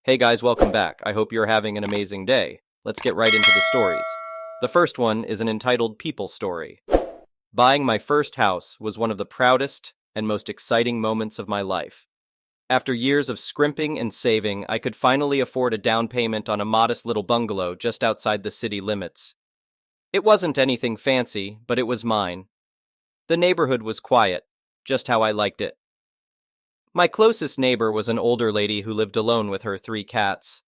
Hey guys, welcome back. I hope you're having an amazing day. Let's get right into the stories. The first one is an entitled People Story. Buying my first house was one of the proudest and most exciting moments of my life. After years of scrimping and saving, I could finally afford a down payment on a modest little bungalow just outside the city limits. It wasn't anything fancy, but it was mine. The neighborhood was quiet, just how I liked it. My closest neighbor was an older lady who lived alone with her 3 cats.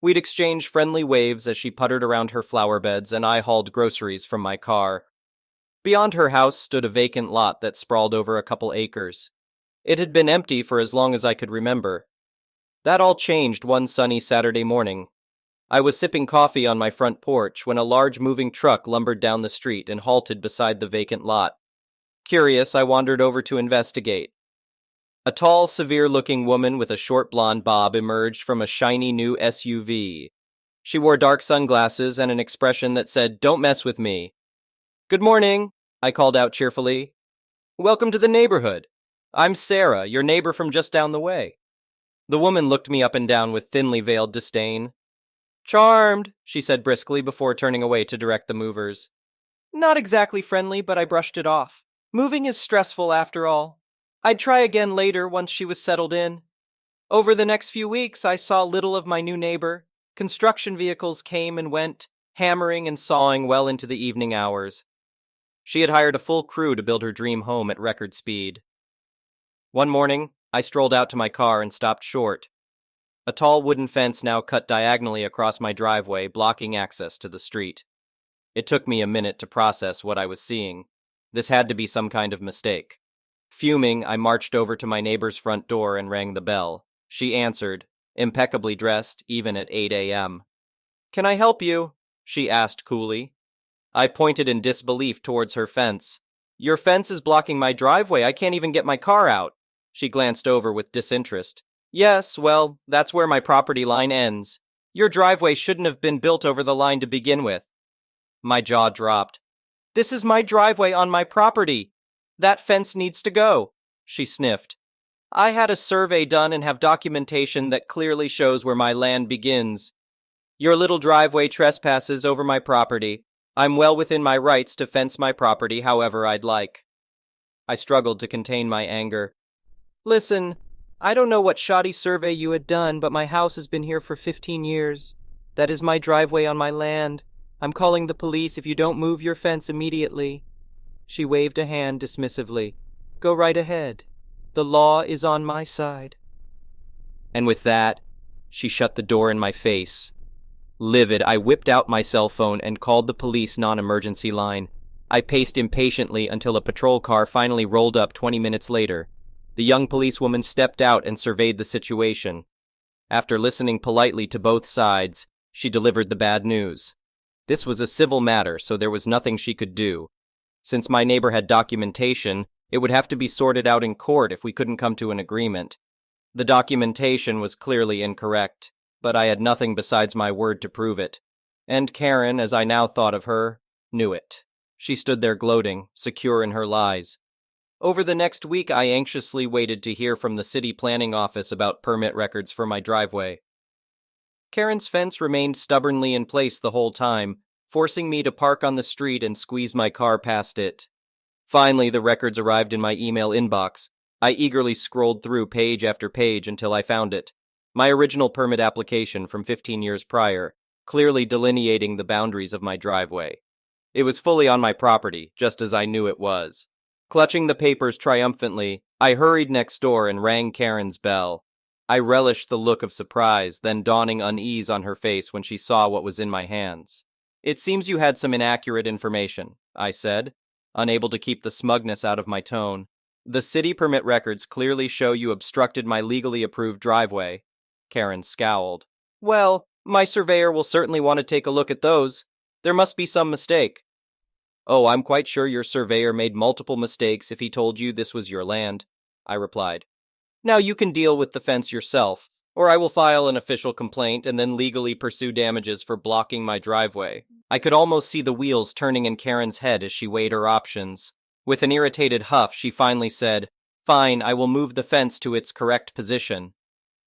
We'd exchange friendly waves as she puttered around her flower beds and I hauled groceries from my car. Beyond her house stood a vacant lot that sprawled over a couple acres. It had been empty for as long as I could remember. That all changed one sunny Saturday morning. I was sipping coffee on my front porch when a large moving truck lumbered down the street and halted beside the vacant lot. Curious, I wandered over to investigate. A tall, severe-looking woman with a short blonde bob emerged from a shiny new SUV. She wore dark sunglasses and an expression that said, "Don't mess with me." "Good morning," I called out cheerfully. "Welcome to the neighborhood. I'm Sarah, your neighbor from just down the way." The woman looked me up and down with thinly veiled disdain. "Charmed," she said briskly before turning away to direct the movers. Not exactly friendly, but I brushed it off. Moving is stressful after all. I'd try again later once she was settled in. Over the next few weeks, I saw little of my new neighbor. Construction vehicles came and went, hammering and sawing well into the evening hours. She had hired a full crew to build her dream home at record speed. One morning, I strolled out to my car and stopped short. A tall wooden fence now cut diagonally across my driveway, blocking access to the street. It took me a minute to process what I was seeing. This had to be some kind of mistake. Fuming, I marched over to my neighbor's front door and rang the bell. She answered, impeccably dressed, even at 8 a.m. "Can I help you?" she asked coolly. I pointed in disbelief towards her fence. "Your fence is blocking my driveway. I can't even get my car out." She glanced over with disinterest. "Yes, well, that's where my property line ends. Your driveway shouldn't have been built over the line to begin with." My jaw dropped. "This is my driveway on my property. That fence needs to go," she sniffed. "I had a survey done and have documentation that clearly shows where my land begins. Your little driveway trespasses over my property. I'm well within my rights to fence my property however I'd like." I struggled to contain my anger. "Listen, I don't know what shoddy survey you had done, but my house has been here for 15 years. That is my driveway on my land. I'm calling the police if you don't move your fence immediately." She waved a hand dismissively. "Go right ahead. The law is on my side." And with that, she shut the door in my face. Livid, I whipped out my cell phone and called the police non-emergency line. I paced impatiently until a patrol car finally rolled up 20 minutes later. The young policewoman stepped out and surveyed the situation. After listening politely to both sides, she delivered the bad news. This was a civil matter, so there was nothing she could do. Since my neighbor had documentation, it would have to be sorted out in court if we couldn't come to an agreement. The documentation was clearly incorrect, but I had nothing besides my word to prove it. And Karen, as I now thought of her, knew it. She stood there gloating, secure in her lies. Over the next week, I anxiously waited to hear from the city planning office about permit records for my driveway. Karen's fence remained stubbornly in place the whole time, forcing me to park on the street and squeeze my car past it. Finally, the records arrived in my email inbox. I eagerly scrolled through page after page until I found it. My original permit application from 15 years prior, clearly delineating the boundaries of my driveway. It was fully on my property, just as I knew it was. Clutching the papers triumphantly, I hurried next door and rang Karen's bell. I relished the look of surprise, then dawning unease on her face when she saw what was in my hands. "It seems you had some inaccurate information," I said, unable to keep the smugness out of my tone. "The city permit records clearly show you obstructed my legally approved driveway." Karen scowled. "Well, my surveyor will certainly want to take a look at those. There must be some mistake." "Oh, I'm quite sure your surveyor made multiple mistakes if he told you this was your land," I replied. "Now you can deal with the fence yourself, or I will file an official complaint and then legally pursue damages for blocking my driveway." I could almost see the wheels turning in Karen's head as she weighed her options. With an irritated huff, she finally said, "Fine, I will move the fence to its correct position."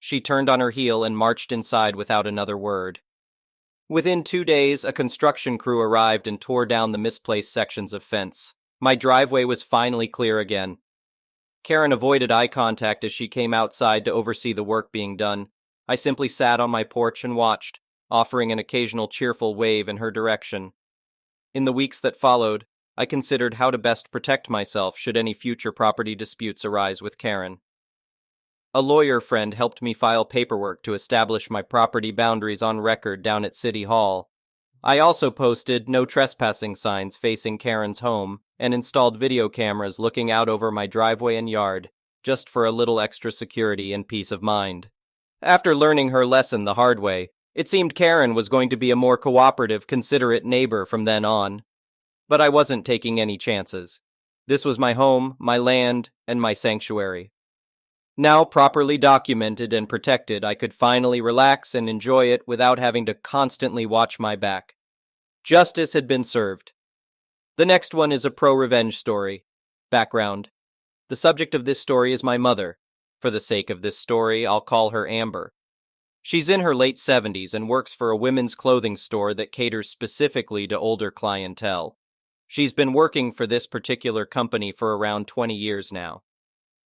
She turned on her heel and marched inside without another word. Within 2 days, a construction crew arrived and tore down the misplaced sections of fence. My driveway was finally clear again. Karen avoided eye contact as she came outside to oversee the work being done. I simply sat on my porch and watched, offering an occasional cheerful wave in her direction. In the weeks that followed, I considered how to best protect myself should any future property disputes arise with Karen. A lawyer friend helped me file paperwork to establish my property boundaries on record down at City Hall. I also posted no trespassing signs facing Karen's home and installed video cameras looking out over my driveway and yard, just for a little extra security and peace of mind. After learning her lesson the hard way, it seemed Karen was going to be a more cooperative, considerate neighbor from then on. But I wasn't taking any chances. This was my home, my land, and my sanctuary. Now properly documented and protected, I could finally relax and enjoy it without having to constantly watch my back. Justice had been served. The next one is a pro-revenge story. Background. The subject of this story is my mother. For the sake of this story, I'll call her Amber. She's in her late 70s and works for a women's clothing store that caters specifically to older clientele. She's been working for this particular company for around 20 years now.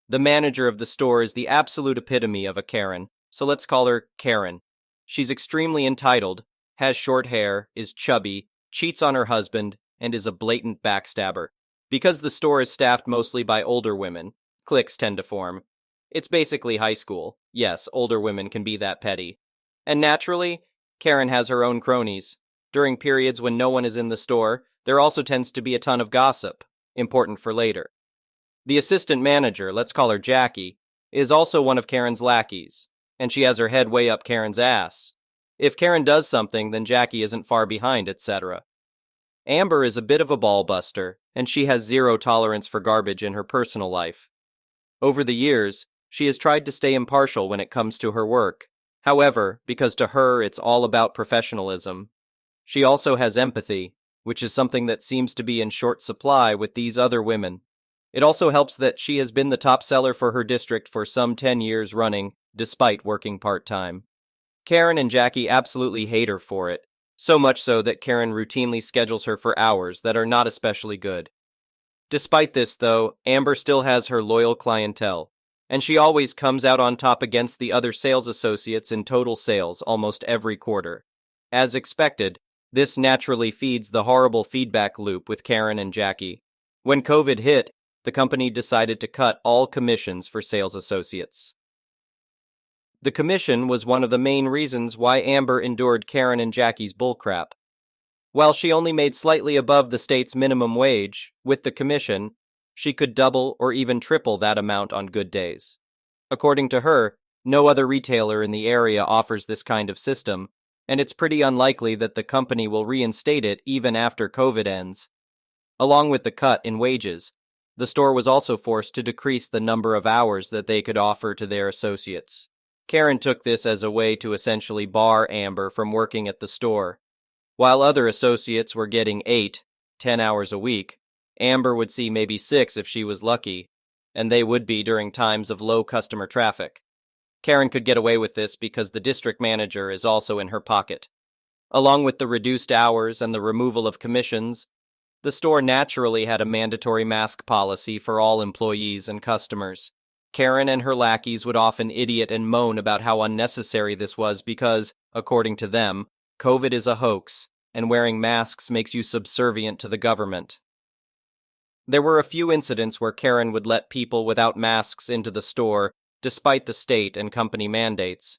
The manager of the store is the absolute epitome of a Karen, so let's call her Karen. She's extremely entitled, has short hair, is chubby, cheats on her husband, and is a blatant backstabber. Because the store is staffed mostly by older women, cliques tend to form. It's basically high school. Yes, older women can be that petty. And naturally, Karen has her own cronies. During periods when no one is in the store, there also tends to be a ton of gossip, important for later. The assistant manager, let's call her Jackie, is also one of Karen's lackeys, and she has her head way up Karen's ass. If Karen does something, then Jackie isn't far behind, etc. Amber is a bit of a ball buster, and she has zero tolerance for garbage in her personal life. Over the years, she has tried to stay impartial when it comes to her work. However, because to her it's all about professionalism. She also has empathy, which is something that seems to be in short supply with these other women. It also helps that she has been the top seller for her district for some 10 years running, despite working part-time. Karen and Jackie absolutely hate her for it, so much so that Karen routinely schedules her for hours that are not especially good. Despite this, though, Amber still has her loyal clientele, and she always comes out on top against the other sales associates in total sales almost every quarter. As expected, this naturally feeds the horrible feedback loop with Karen and Jackie. When COVID hit, the company decided to cut all commissions for sales associates. The commission was one of the main reasons why Amber endured Karen and Jackie's bullcrap. While she only made slightly above the state's minimum wage, with the commission, she could double or even triple that amount on good days. According to her, no other retailer in the area offers this kind of system, and it's pretty unlikely that the company will reinstate it even after COVID ends. Along with the cut in wages, the store was also forced to decrease the number of hours that they could offer to their associates. Karen took this as a way to essentially bar Amber from working at the store. While other associates were getting 8, 10 hours a week, Amber would see maybe 6 if she was lucky, and they would be during times of low customer traffic. Karen could get away with this because the district manager is also in her pocket. Along with the reduced hours and the removal of commissions, the store naturally had a mandatory mask policy for all employees and customers. Karen and her lackeys would often idiot and moan about how unnecessary this was because, according to them, COVID is a hoax, and wearing masks makes you subservient to the government. There were a few incidents where Karen would let people without masks into the store, despite the state and company mandates.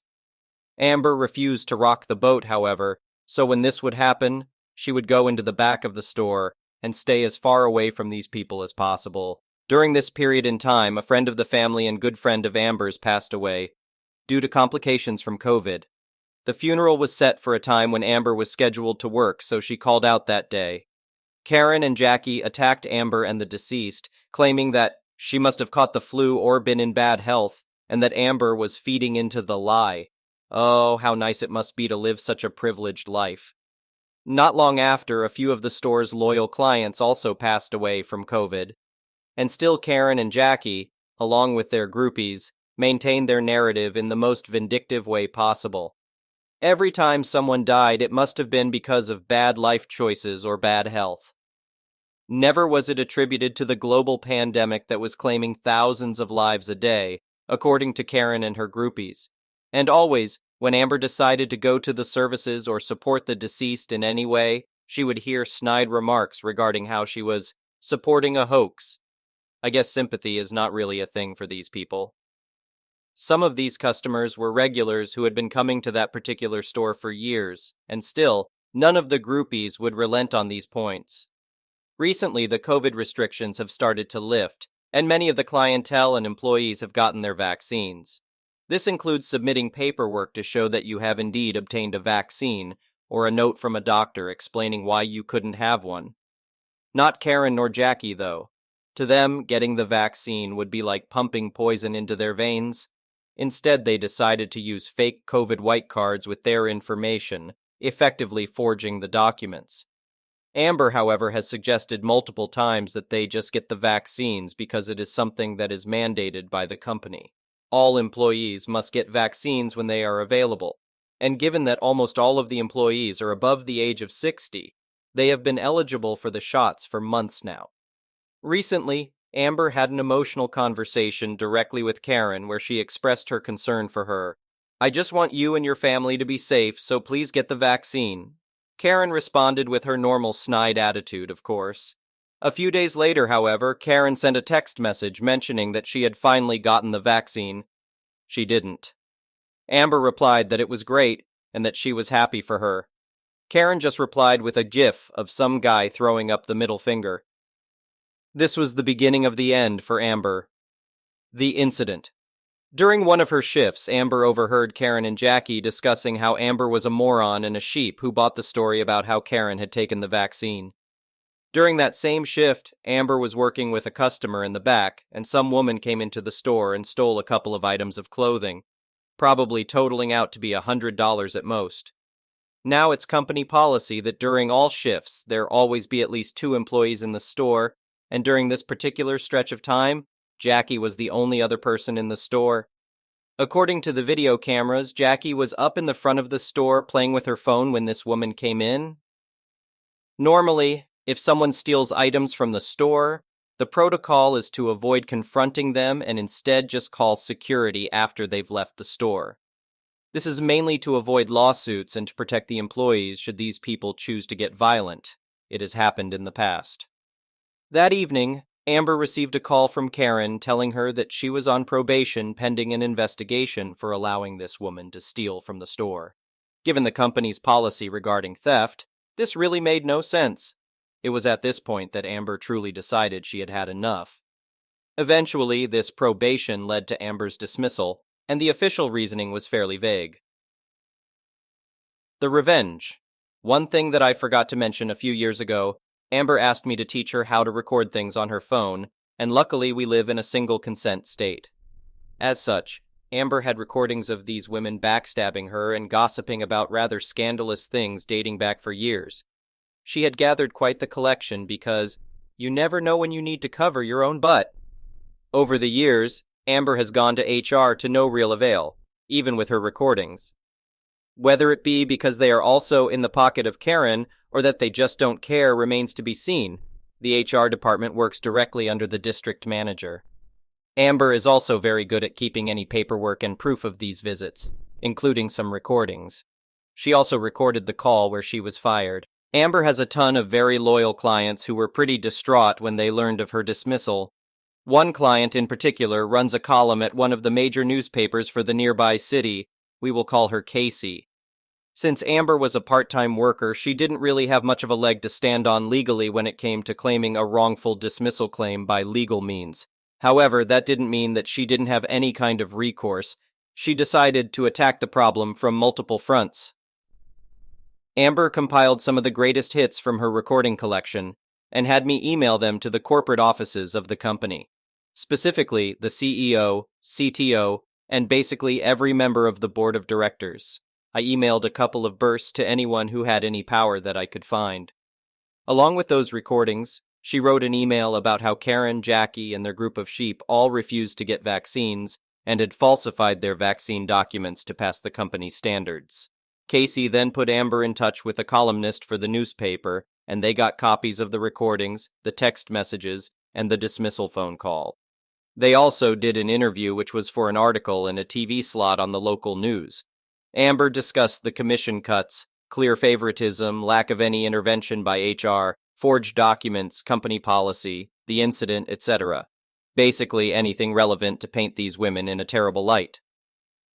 Amber refused to rock the boat, however, so when this would happen, she would go into the back of the store and stay as far away from these people as possible. During this period in time, a friend of the family and good friend of Amber's passed away due to complications from COVID. The funeral was set for a time when Amber was scheduled to work, so she called out that day. Karen and Jackie attacked Amber and the deceased, claiming that she must have caught the flu or been in bad health, and that Amber was feeding into the lie. Oh, how nice it must be to live such a privileged life. Not long after, a few of the store's loyal clients also passed away from COVID. And still Karen and Jackie, along with their groupies, maintain their narrative in the most vindictive way possible. Every time someone died, it must have been because of bad life choices or bad health. Never was it attributed to the global pandemic that was claiming thousands of lives a day, according to Karen and her groupies. And always, when Amber decided to go to the services or support the deceased in any way, she would hear snide remarks regarding how she was supporting a hoax. I guess sympathy is not really a thing for these people. Some of these customers were regulars who had been coming to that particular store for years, and still, none of the groupies would relent on these points. Recently, the COVID restrictions have started to lift, and many of the clientele and employees have gotten their vaccines. This includes submitting paperwork to show that you have indeed obtained a vaccine, or a note from a doctor explaining why you couldn't have one. Not Karen nor Jackie, though. To them, getting the vaccine would be like pumping poison into their veins. Instead, they decided to use fake COVID white cards with their information, effectively forging the documents. Amber, however, has suggested multiple times that they just get the vaccines because it is something that is mandated by the company. All employees must get vaccines when they are available, and given that almost all of the employees are above the age of 60, they have been eligible for the shots for months now. Recently, Amber had an emotional conversation directly with Karen where she expressed her concern for her. "I just want you and your family to be safe, so please get the vaccine." Karen responded with her normal snide attitude, of course. A few days later, however, Karen sent a text message mentioning that she had finally gotten the vaccine. She didn't. Amber replied that it was great and that she was happy for her. Karen just replied with a gif of some guy throwing up the middle finger. This was the beginning of the end for Amber. The incident. During one of her shifts, Amber overheard Karen and Jackie discussing how Amber was a moron and a sheep who bought the story about how Karen had taken the vaccine. During that same shift, Amber was working with a customer in the back, and some woman came into the store and stole a couple of items of clothing, probably totaling out to be $100 at most. Now it's company policy that during all shifts, there always be at least 2 employees in the store, and during this particular stretch of time, Jackie was the only other person in the store. According to the video cameras, Jackie was up in the front of the store playing with her phone when this woman came in. Normally, if someone steals items from the store, the protocol is to avoid confronting them and instead just call security after they've left the store. This is mainly to avoid lawsuits and to protect the employees should these people choose to get violent. It has happened in the past. That evening, Amber received a call from Karen telling her that she was on probation pending an investigation for allowing this woman to steal from the store. Given the company's policy regarding theft, this really made no sense. It was at this point that Amber truly decided she had had enough. Eventually, this probation led to Amber's dismissal, and the official reasoning was fairly vague. The revenge. One thing that I forgot to mention a few years ago, Amber asked me to teach her how to record things on her phone, and luckily we live in a single consent state. As such, Amber had recordings of these women backstabbing her and gossiping about rather scandalous things dating back for years. She had gathered quite the collection because you never know when you need to cover your own butt. Over the years, Amber has gone to HR to no real avail, even with her recordings. Whether it be because they are also in the pocket of Karen or that they just don't care remains to be seen. The HR department works directly under the district manager. Amber is also very good at keeping any paperwork and proof of these visits, including some recordings. She also recorded the call where she was fired. Amber has a ton of very loyal clients who were pretty distraught when they learned of her dismissal. One client in particular runs a column at one of the major newspapers for the nearby city. We will call her Casey. Since Amber was a part-time worker, she didn't really have much of a leg to stand on legally when it came to claiming a wrongful dismissal claim by legal means. However, that didn't mean that she didn't have any kind of recourse. She decided to attack the problem from multiple fronts. Amber compiled some of the greatest hits from her recording collection and had me email them to the corporate offices of the company, specifically the CEO, CTO, and basically every member of the board of directors. I emailed a couple of bursts to anyone who had any power that I could find. Along with those recordings, she wrote an email about how Karen, Jackie, and their group of sheep all refused to get vaccines and had falsified their vaccine documents to pass the company's standards. Casey then put Amber in touch with a columnist for the newspaper, and they got copies of the recordings, the text messages, and the dismissal phone call. They also did an interview which was for an article and a TV slot on the local news. Amber discussed the commission cuts, clear favoritism, lack of any intervention by HR, forged documents, company policy, the incident, etc. Basically anything relevant to paint these women in a terrible light.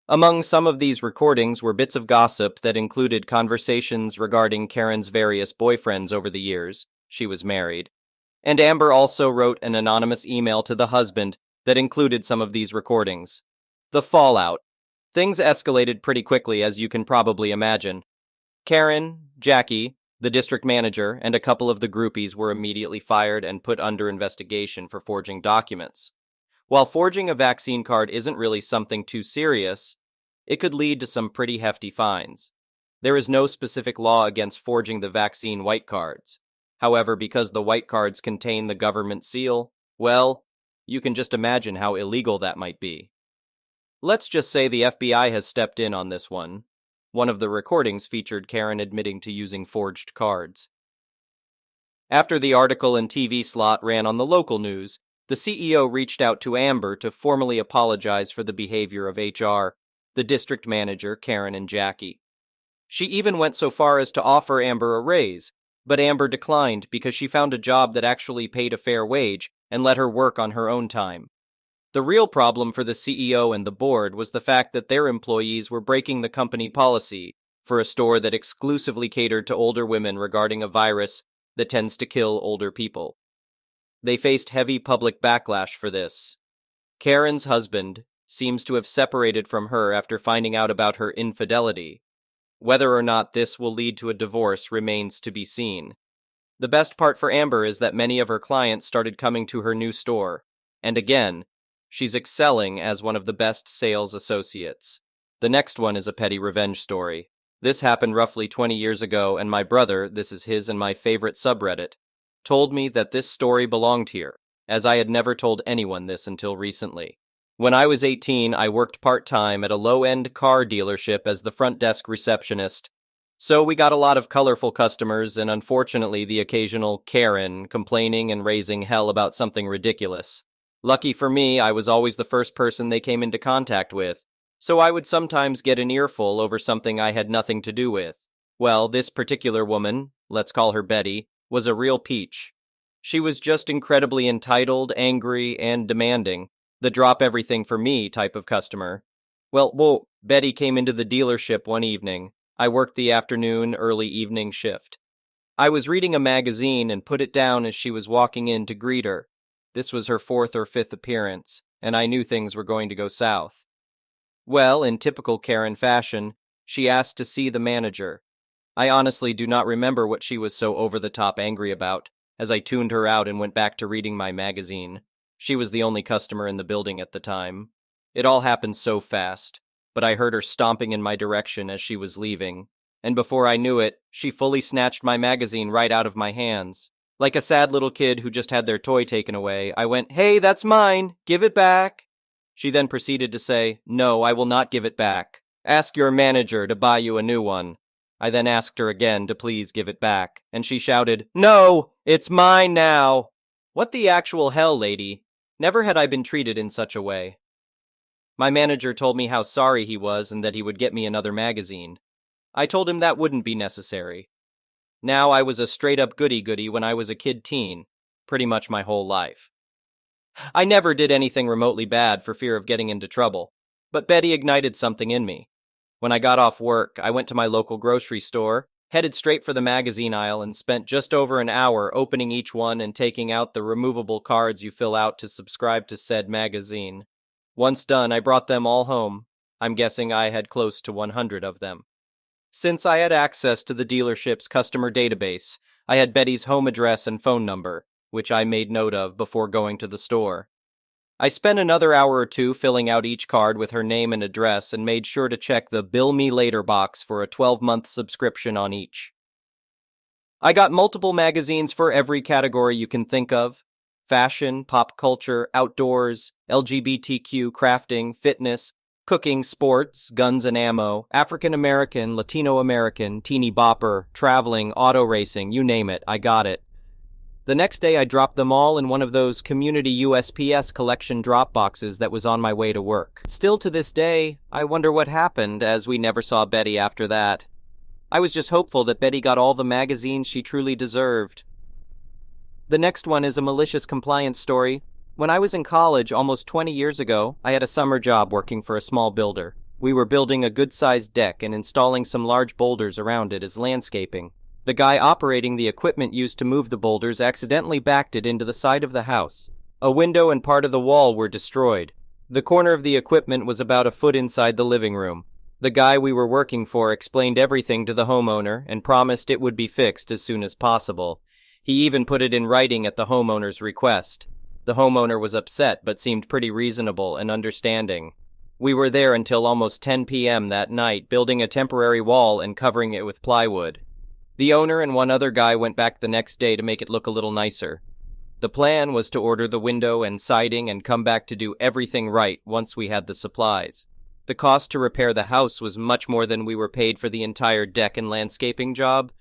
Among some of these recordings were bits of gossip that included conversations regarding Karen's various boyfriends over the years. She was married. And Amber also wrote an anonymous email to the husband that included some of these recordings. The fallout. Things escalated pretty quickly, as you can probably imagine. Karen, Jackie, the district manager, and a couple of the groupies were immediately fired and put under investigation for forging documents. While forging a vaccine card isn't really something too serious, it could lead to some pretty hefty fines. There is no specific law against forging the vaccine white cards. However, because the white cards contain the government seal, well, you can just imagine how illegal that might be. Let's just say the FBI has stepped in on this one. One of the recordings featured Karen admitting to using forged cards. After the article and TV slot ran on the local news, the CEO reached out to Amber to formally apologize for the behavior of HR, the district manager, Karen, and Jackie. She even went so far as to offer Amber a raise, but Amber declined because she found a job that actually paid a fair wage and let her work on her own time. The real problem for the CEO and the board was the fact that their employees were breaking the company policy for a store that exclusively catered to older women regarding a virus that tends to kill older people. They faced heavy public backlash for this. Karen's husband seems to have separated from her after finding out about her infidelity. Whether or not this will lead to a divorce remains to be seen. The best part for Amber is that many of her clients started coming to her new store, and again, she's excelling as one of the best sales associates. The next one is a petty revenge story. This happened roughly 20 years ago, and my brother, this is his and my favorite subreddit, told me that this story belonged here, as I had never told anyone this until recently. When I was 18, I worked part-time at a low-end car dealership as the front desk receptionist. So we got a lot of colorful customers and unfortunately the occasional Karen complaining and raising hell about something ridiculous. Lucky for me, I was always the first person they came into contact with, so I would sometimes get an earful over something I had nothing to do with. Well, this particular woman, let's call her Betty, was a real peach. She was just incredibly entitled, angry, and demanding, the drop everything for me type of customer. Well, Betty came into the dealership one evening. I worked the afternoon, early evening shift. I was reading a magazine and put it down as she was walking in to greet her. This was her 4th or 5th appearance, and I knew things were going to go south. Well, in typical Karen fashion, she asked to see the manager. I honestly do not remember what she was so over-the-top angry about, as I tuned her out and went back to reading my magazine. She was the only customer in the building at the time. It all happened so fast, but I heard her stomping in my direction as she was leaving, and before I knew it, she fully snatched my magazine right out of my hands. Like a sad little kid who just had their toy taken away, I went, "Hey, that's mine! Give it back!" She then proceeded to say, "No, I will not give it back. Ask your manager to buy you a new one." I then asked her again to please give it back, and she shouted, "No, it's mine now!" What the actual hell, lady? Never had I been treated in such a way. My manager told me how sorry he was and that he would get me another magazine. I told him that wouldn't be necessary. Now I was a straight-up goody-goody when I was a kid-teen, pretty much my whole life. I never did anything remotely bad for fear of getting into trouble, but Betty ignited something in me. When I got off work, I went to my local grocery store, headed straight for the magazine aisle, and spent just over an hour opening each one and taking out the removable cards you fill out to subscribe to said magazine. Once done, I brought them all home. I'm guessing I had close to 100 of them. Since I had access to the dealership's customer database, I had Betty's home address and phone number, which I made note of before going to the store. I spent another hour or two filling out each card with her name and address and made sure to check the Bill Me Later box for a 12-month subscription on each. I got multiple magazines for every category you can think of. fashion, pop culture, outdoors, LGBTQ, crafting, fitness, cooking, sports, guns and ammo, African American, Latino American, teeny bopper, traveling, auto racing, you name it, I got it. The next day I dropped them all in one of those community USPS collection drop boxes that was on my way to work. Still to this day, I wonder what happened, as we never saw Betty after that. I was just hopeful that Betty got all the magazines she truly deserved. The next one is a malicious compliance story. When I was in college almost 20 years ago, I had a summer job working for a small builder. We were building a good-sized deck and installing some large boulders around it as landscaping. The guy operating the equipment used to move the boulders accidentally backed it into the side of the house. A window and part of the wall were destroyed. The corner of the equipment was about a foot inside the living room. The guy we were working for explained everything to the homeowner and promised it would be fixed as soon as possible. He even put it in writing at the homeowner's request. The homeowner was upset but seemed pretty reasonable and understanding. We were there until almost 10 p.m. that night, building a temporary wall and covering it with plywood. The owner and one other guy went back the next day to make it look a little nicer. The plan was to order the window and siding and come back to do everything right once we had the supplies. The cost to repair the house was much more than we were paid for the entire deck and landscaping job.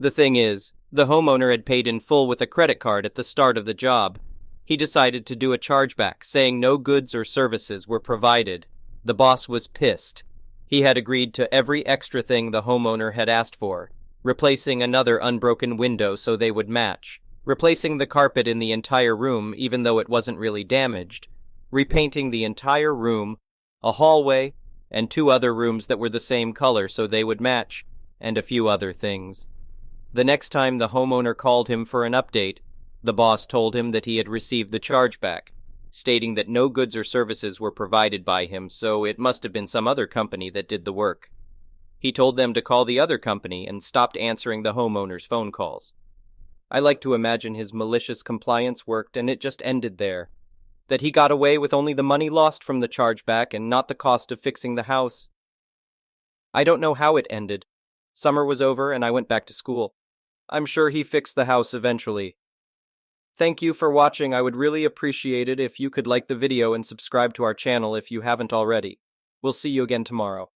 The thing is, the homeowner had paid in full with a credit card at the start of the job. He decided to do a chargeback, saying no goods or services were provided. The boss was pissed. He had agreed to every extra thing the homeowner had asked for. Replacing another unbroken window so they would match, replacing the carpet in the entire room even though it wasn't really damaged, repainting the entire room, a hallway, and 2 other rooms that were the same color so they would match, and a few other things. The next time the homeowner called him for an update, the boss told him that he had received the chargeback, stating that no goods or services were provided by him, so it must have been some other company that did the work. He told them to call the other company and stopped answering the homeowner's phone calls. I like to imagine his malicious compliance worked and it just ended there. That he got away with only the money lost from the chargeback and not the cost of fixing the house. I don't know how it ended. Summer was over and I went back to school. I'm sure he fixed the house eventually. Thank you for watching. I would really appreciate it if you could like the video and subscribe to our channel if you haven't already. We'll see you again tomorrow.